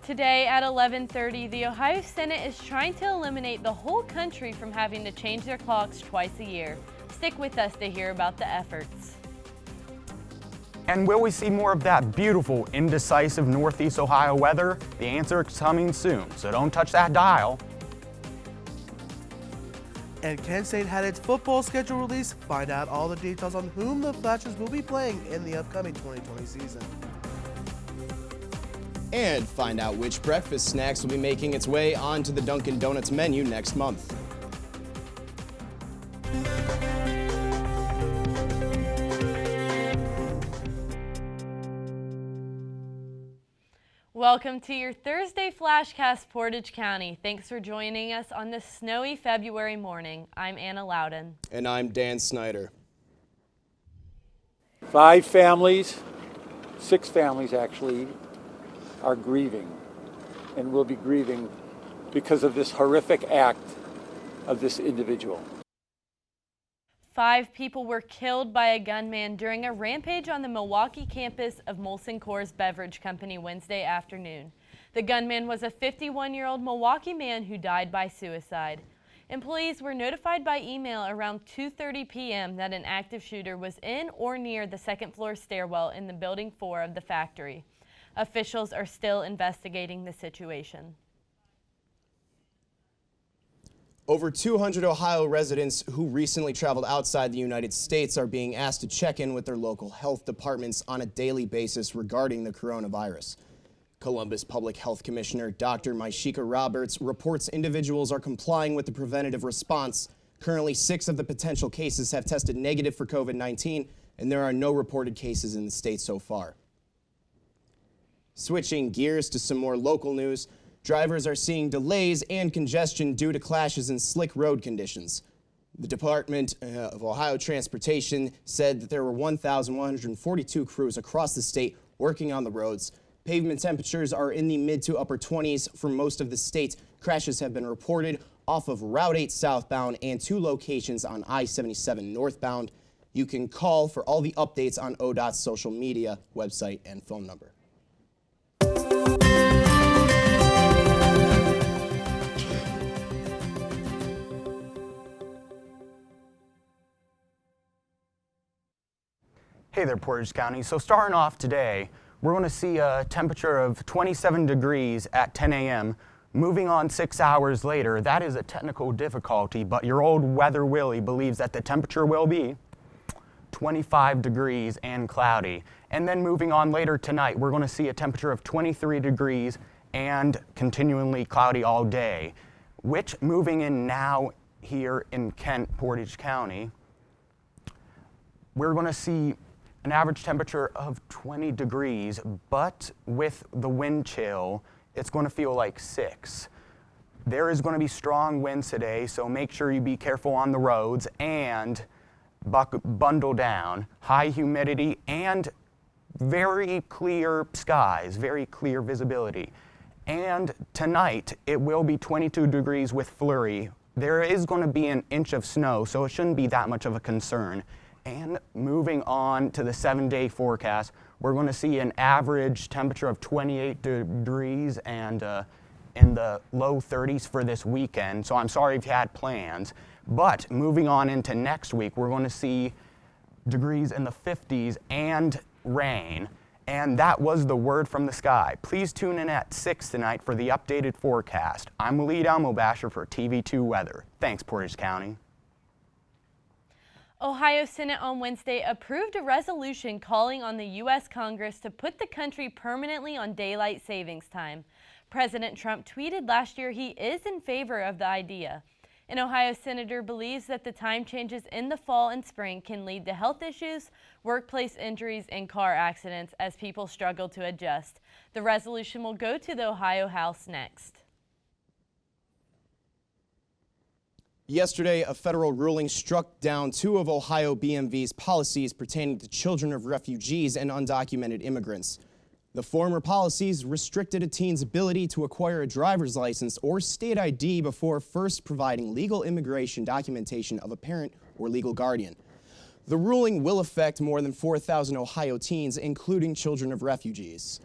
Today at 11:30, the Ohio Senate is trying to eliminate the whole country from having to change their clocks twice a year. Stick with us to hear about the efforts. And will we see more of that beautiful, indecisive Northeast Ohio weather? The answer is coming soon, so don't touch that dial. And Kent State had its football schedule released. Find out all the details on whom the Flashes will be playing in the upcoming 2020 season. And find out which breakfast snacks will be making its way onto the Dunkin' Donuts menu next month. Welcome to your Thursday Flashcast, Portage County. Thanks for joining us on this snowy February morning. I'm Anna Louden. And I'm Dan Snyder. 5 families, 6 families actually, are grieving and will be grieving because of this horrific act of this individual. 5 people were killed by a gunman during a rampage on the Milwaukee campus of Molson Coors Beverage Company Wednesday afternoon. The gunman was a 51-year-old Milwaukee man who died by suicide. Employees were notified by email around 2:30 p.m. that an active shooter was in or near the second-floor stairwell in the Building 4 of the factory. Officials are still investigating the situation. Over 200 Ohio residents who recently traveled outside the United States are being asked to check in with their local health departments on a daily basis regarding the coronavirus. Columbus Public Health Commissioner Dr. Myshika Roberts reports individuals are complying with the preventative response. Currently, 6 of the potential cases have tested negative for COVID-19, and there are no reported cases in the state so far. Switching gears to some more local news, drivers are seeing delays and congestion due to clashes in slick road conditions. The Department of Ohio Transportation said that there were 1,142 crews across the state working on the roads. Pavement temperatures are in the mid to upper 20s for most of the state. Crashes have been reported off of Route 8 southbound and 2 locations on I-77 northbound. You can call for all the updates on ODOT's social media, website, and phone number. Hey there, Portage County. So starting off today, we're going to see a temperature of 27 degrees at 10 a.m. Moving on 6 hours later, that is a technical difficulty, but your old Weather Willie believes that the temperature will be 25 degrees and cloudy. And then moving on later tonight, we're going to see a temperature of 23 degrees and continually cloudy all day, which moving in now here in Kent, Portage County, we're going to see an average temperature of 20 degrees, but with the wind chill, it's going to feel like 6. There is going to be strong winds today, so make sure you be careful on the roads and bundle down. High humidity and very clear skies, very clear visibility. And tonight, it will be 22 degrees with flurry. There is going to be an inch of snow, so it shouldn't be that much of a concern. And moving on to the 7-day forecast, we're going to see an average temperature of 28 degrees and in the low 30s for this weekend. So I'm sorry if you had plans. But moving on into next week, we're going to see degrees in the 50s and rain. And that was the word from the sky. Please tune in at 6 tonight for the updated forecast. I'm Welleed El-Mobasher for TV2 Weather. Thanks, Portage County. Ohio Senate on Wednesday approved a resolution calling on the U.S. Congress to put the country permanently on daylight savings time. President Trump tweeted last year he is in favor of the idea. An Ohio senator believes that the time changes in the fall and spring can lead to health issues, workplace injuries, and car accidents as people struggle to adjust. The resolution will go to the Ohio House next. Yesterday, a federal ruling struck down 2 of Ohio BMV's policies pertaining to children of refugees and undocumented immigrants. The former policies restricted a teen's ability to acquire a driver's license or state ID before first providing legal immigration documentation of a parent or legal guardian. The ruling will affect more than 4,000 Ohio teens, including children of refugees.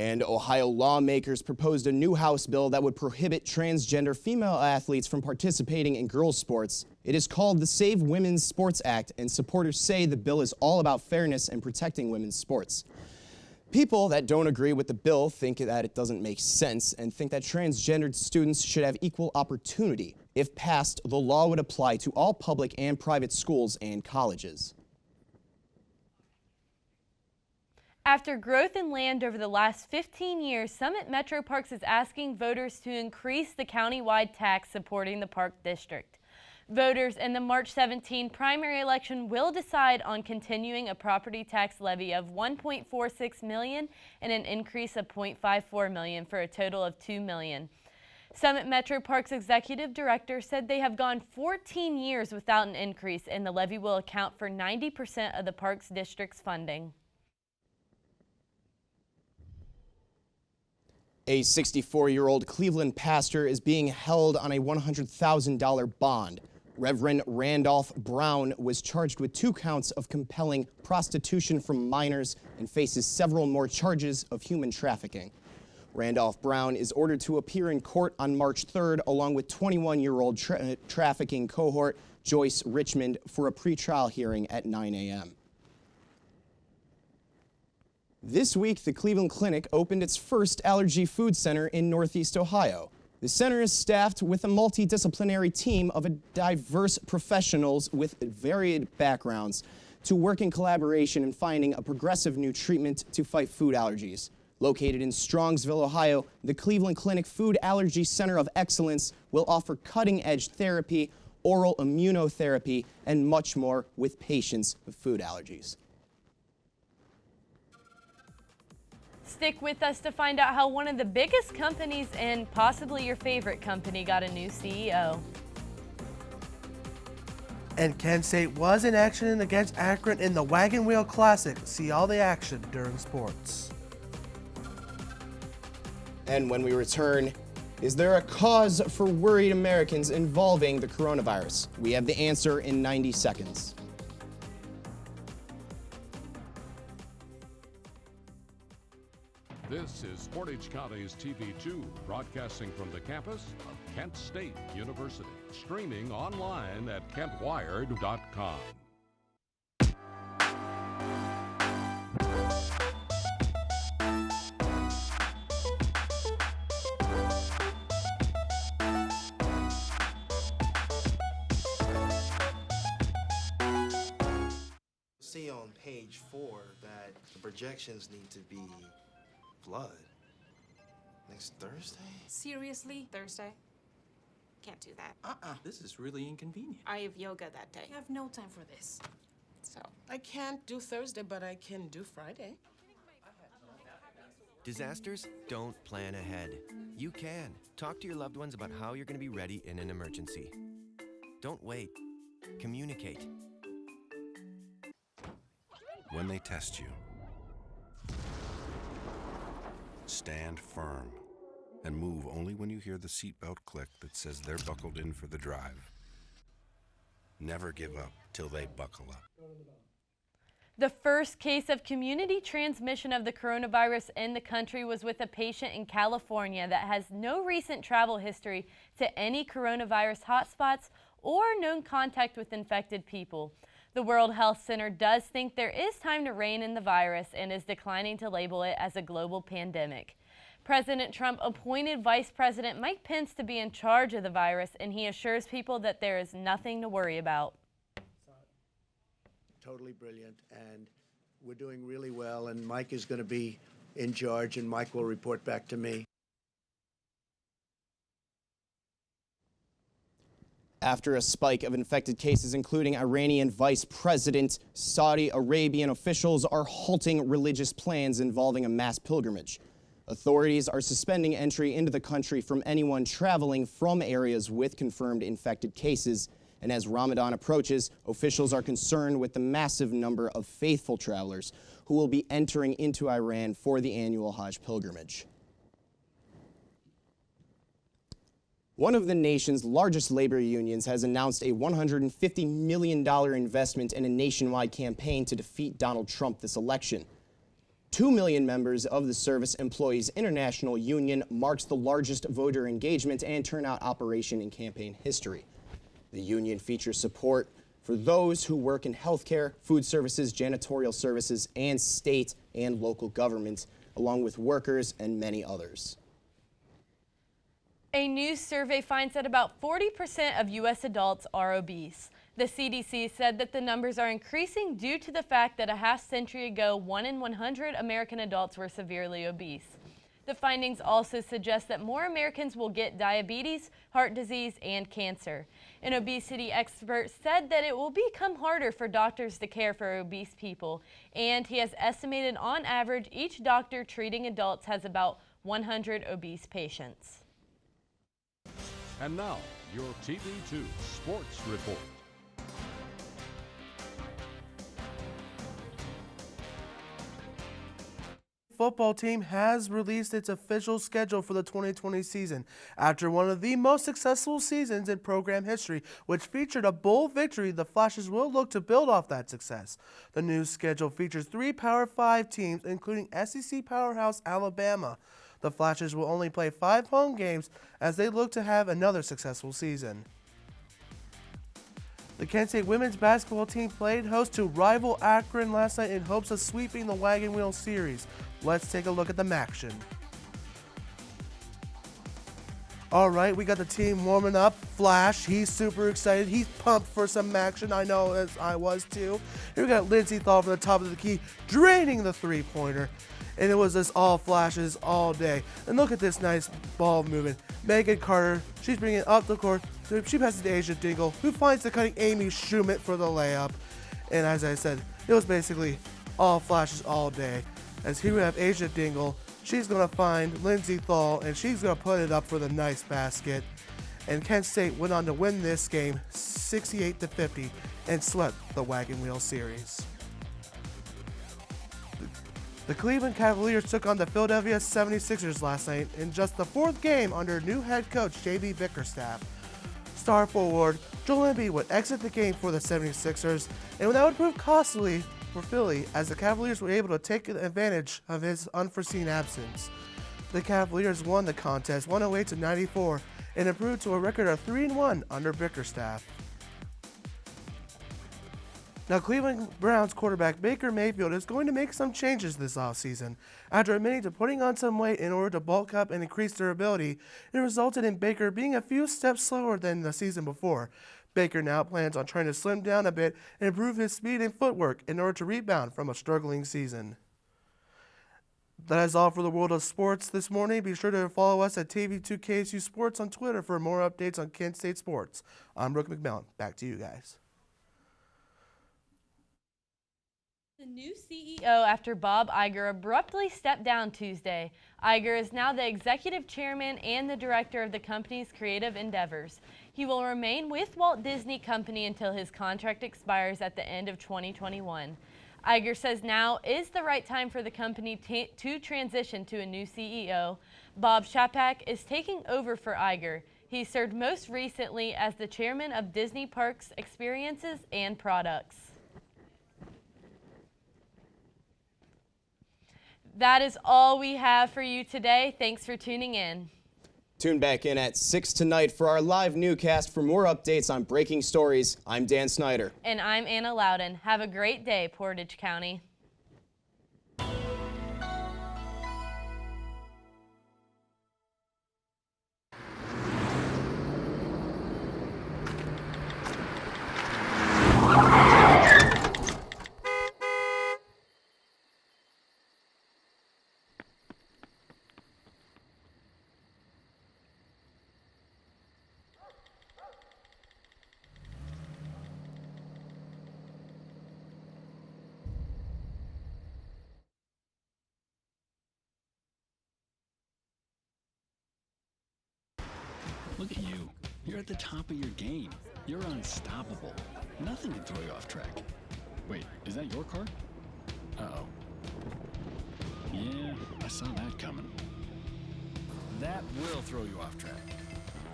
And Ohio lawmakers proposed a new House bill that would prohibit transgender female athletes from participating in girls' sports. It is called the Save Women's Sports Act, and supporters say the bill is all about fairness and protecting women's sports. People that don't agree with the bill think that it doesn't make sense and think that transgendered students should have equal opportunity. If passed, the law would apply to all public and private schools and colleges. After growth in land over the last 15 years, Summit MetroParks is asking voters to increase the countywide tax supporting the park district. Voters in the March 17 primary election will decide on continuing a property tax levy of $1.46 million and an increase of $0.54 million for a total of $2 million. Summit MetroParks executive director said they have gone 14 years without an increase, and the levy will account for 90% of the parks district's funding. A 64-year-old Cleveland pastor is being held on a $100,000 bond. Reverend Randolph Brown was charged with 2 counts of compelling prostitution from minors and faces several more charges of human trafficking. Randolph Brown is ordered to appear in court on March 3rd along with 21-year-old trafficking cohort Joyce Richmond for a pretrial hearing at 9 a.m. This week, the Cleveland Clinic opened its first allergy food center in Northeast Ohio. The center is staffed with a multidisciplinary team of diverse professionals with varied backgrounds to work in collaboration in finding a progressive new treatment to fight food allergies. Located in Strongsville, Ohio, the Cleveland Clinic Food Allergy Center of Excellence will offer cutting-edge therapy, oral immunotherapy, and much more with patients with food allergies. Stick with us to find out how one of the biggest companies and possibly your favorite company got a new CEO. And Kent State was in action against Akron in the Wagon Wheel Classic. See all the action during sports. And when we return, is there a cause for worried Americans involving the coronavirus? We have the answer in 90 seconds. This is Portage County's TV2, broadcasting from the campus of Kent State University, streaming online at kentwired.com. See on page 4 that the projections need to be flood next Thursday? Seriously? Thursday? Can't do that. This is really inconvenient. I have yoga that day. I have no time for this. So. I can't do Thursday, but I can do Friday. Disasters don't plan ahead. You can. Talk to your loved ones about how you're going to be ready in an emergency. Don't wait. Communicate. When they test you, stand firm and move only when you hear the seatbelt click that says they're buckled in for the drive. Never give up till they buckle up. The first case of community transmission of the coronavirus in the country was with a patient in California that has no recent travel history to any coronavirus hotspots or known contact with infected people. The World Health Center does think there is time to rein in the virus and is declining to label it as a global pandemic. President Trump appointed Vice President Mike Pence to be in charge of the virus, and he assures people that there is nothing to worry about. Totally brilliant, and we're doing really well, and Mike is going to be in charge, and Mike will report back to me. After a spike of infected cases, including Iranian vice president, Saudi Arabian officials are halting religious plans involving a mass pilgrimage. Authorities are suspending entry into the country from anyone traveling from areas with confirmed infected cases. And as Ramadan approaches, officials are concerned with the massive number of faithful travelers who will be entering into Iran for the annual Hajj pilgrimage. One of the nation's largest labor unions has announced a $150 million investment in a nationwide campaign to defeat Donald Trump this election. 2 million members of the Service Employees International Union marks the largest voter engagement and turnout operation in campaign history. The union features support for those who work in healthcare, food services, janitorial services, and state and local government, along with workers and many others. A new survey finds that about 40% of U.S. adults are obese. The CDC said that the numbers are increasing due to the fact that a half century ago, 1 in 100 American adults were severely obese. The findings also suggest that more Americans will get diabetes, heart disease, and cancer. An obesity expert said that it will become harder for doctors to care for obese people, and he has estimated on average each doctor treating adults has about 100 obese patients. And now, your TV2 Sports Report. Football team has released its official schedule for the 2020 season after one of the most successful seasons in program history, which featured a bowl victory. The Flashes will look to build off that success. The new schedule features 3 Power 5 teams, including SEC powerhouse Alabama. The Flashes will only play 5 home games as they look to have another successful season. The Kent State women's basketball team played host to rival Akron last night in hopes of sweeping the Wagon Wheel Series. Let's take a look at the action. All right, we got the team warming up. Flash, he's super excited. He's pumped for some action. I know, as I was too. Here we got Lindsey Thal from the top of the key, draining the three-pointer. And it was just all Flashes all day. And look at this nice ball movement. Megan Carter, she's bringing it up the court. She passes to Asia Dingle, who finds the cutting Amy Schumett for the layup. And as I said, it was basically all Flashes all day. As here we have Asia Dingle. She's going to find Lindsey Thal, and she's going to put it up for the nice basket. And Kent State went on to win this game 68-50 and swept the Wagon Wheel Series. The Cleveland Cavaliers took on the Philadelphia 76ers last night in just the 4th game under new head coach J.B. Bickerstaff. Star forward Joel Embiid would exit the game for the 76ers, and that would prove costly for Philly as the Cavaliers were able to take advantage of his unforeseen absence. The Cavaliers won the contest 108-94 and improved to a record of 3-1 under Bickerstaff. Now, Cleveland Browns quarterback Baker Mayfield is going to make some changes this offseason. After admitting to putting on some weight in order to bulk up and increase durability, it resulted in Baker being a few steps slower than the season before. Baker now plans on trying to slim down a bit and improve his speed and footwork in order to rebound from a struggling season. That is all for the world of sports this morning. Be sure to follow us at TV2 KSU Sports on Twitter for more updates on Kent State sports. I'm Brook McMillen. Back to you guys. The new CEO after Bob Iger abruptly stepped down Tuesday. Iger is now the executive chairman and the director of the company's creative endeavors. He will remain with Walt Disney Company until his contract expires at the end of 2021. Iger says now is the right time for the company to transition to a new CEO. Bob Chapek is taking over for Iger. He served most recently as the chairman of Disney Parks Experiences and Products. That is all we have for you today. Thanks for tuning in. Tune back in at 6 tonight for our live newscast. For more updates on breaking stories, I'm Dan Snyder. And I'm Anna Louden. Have a great day, Portage County. Look at you. You're at the top of your game. You're unstoppable. Nothing can throw you off track. Wait, is that your car? Uh-oh. Yeah, I saw that coming. That will throw you off track.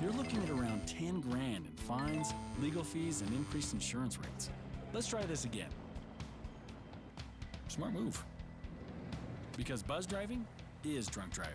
You're looking at around 10 grand in fines, legal fees, and increased insurance rates. Let's try this again. Smart move. Because buzz driving is drunk driving.